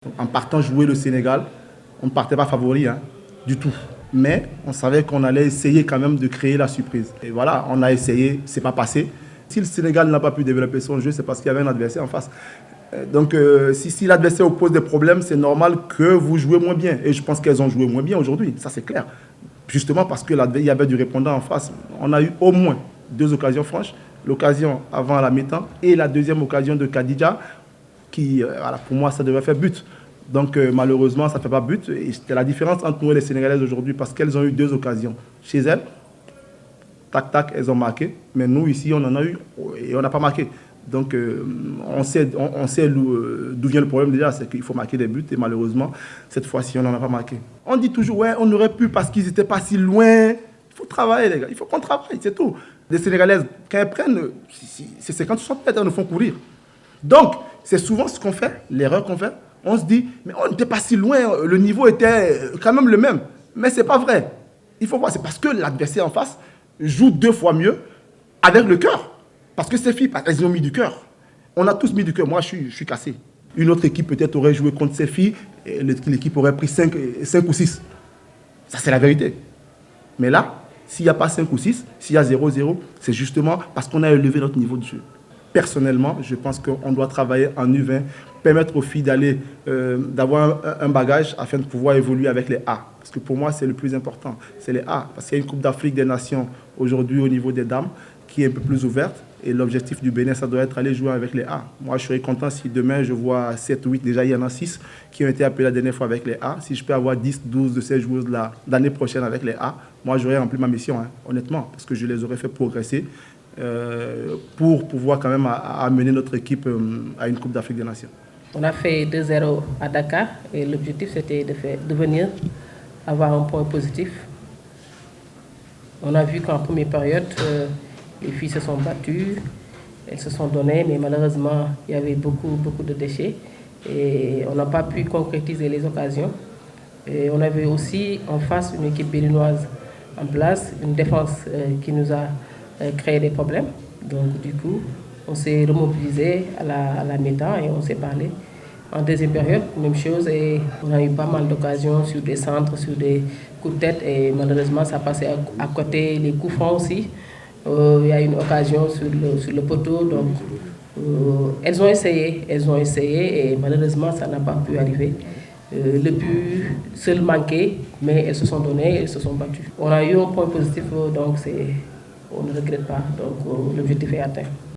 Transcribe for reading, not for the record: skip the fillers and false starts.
En partant jouer le Sénégal, on ne partait pas favori, du tout. Mais on savait qu'on allait essayer quand même de créer la surprise. Et voilà, on a essayé, c'est pas passé. Si le Sénégal n'a pas pu développer son jeu, c'est parce qu'il y avait un adversaire en face. Donc si l'adversaire oppose des problèmes, c'est normal que vous jouez moins bien. Et je pense qu'elles ont joué moins bien aujourd'hui, ça c'est clair. Justement parce qu'il y avait du répondant en face. On a eu au moins 2 occasions franches. L'occasion avant la mi-temps et la deuxième occasion de Khadija qui, voilà, pour moi, ça devait faire but. Donc malheureusement, ça ne fait pas but. Et c'était la différence entre nous et les Sénégalaises aujourd'hui parce qu'elles ont eu 2 occasions chez elles. Tac, tac, elles ont marqué. Mais nous, ici, on en a eu et on n'a pas marqué. Donc on sait d'où vient le problème déjà, c'est qu'il faut marquer des buts. Et malheureusement, cette fois-ci, on n'en a pas marqué. On dit toujours, ouais, on aurait pu parce qu'ils n'étaient pas si loin. Il faut travailler, les gars. Il faut qu'on travaille, c'est tout. Les Sénégalaises, quand elles prennent, c'est 50-60 mètres, elles nous font courir. Donc, c'est souvent ce qu'on fait, l'erreur qu'on fait. On se dit, mais on n'était pas si loin, le niveau était quand même le même. Mais ce n'est pas vrai. Il faut voir, c'est parce que l'adversaire en face joue 2 fois mieux avec le cœur. Parce que ces filles, elles ont mis du cœur. On a tous mis du cœur. Moi, je suis cassé. Une autre équipe peut-être aurait joué contre ces filles et l'équipe aurait pris 5 ou 6. Ça, c'est la vérité. Mais là, s'il n'y a pas 5 ou 6, s'il y a 0-0, c'est justement parce qu'on a élevé notre niveau de jeu. Personnellement, je pense qu'on doit travailler en U20, permettre aux filles d'avoir un bagage afin de pouvoir évoluer avec les A. Parce que pour moi, c'est le plus important, c'est les A. Parce qu'il y a une Coupe d'Afrique des Nations aujourd'hui au niveau des dames qui est un peu plus ouverte. Et l'objectif du Bénin, ça doit être aller jouer avec les A. Moi, je serais content si demain, je vois 7 ou 8, déjà il y en a 6 qui ont été appelés la dernière fois avec les A. Si je peux avoir 10, 12 de ces joueuses-là l'année prochaine avec les A, moi, j'aurais rempli ma mission, honnêtement, parce que je les aurais fait progresser pour pouvoir quand même amener notre équipe à une Coupe d'Afrique des Nations. On a fait 2-0 à Dakar et l'objectif, c'était de venir avoir un point positif. On a vu qu'en première période, les filles se sont battues, elles se sont données, mais malheureusement, il y avait beaucoup de déchets et on n'a pas pu concrétiser les occasions. Et on avait aussi en face une équipe béninoise en place, une défense qui nous a créé des problèmes. Donc du coup, on s'est remobilisé à la mi-temps et on s'est parlé. En deuxième période, même chose, et on a eu pas mal d'occasions sur des centres, sur des coups de tête et malheureusement, ça passait à côté, les coups francs aussi. Il y a une occasion sur le poteau, donc elles ont essayé et malheureusement ça n'a pas pu arriver. Le but seul manquait, mais elles se sont données, elles se sont battues. On a eu un point positif, donc on ne regrette pas, donc l'objectif est atteint.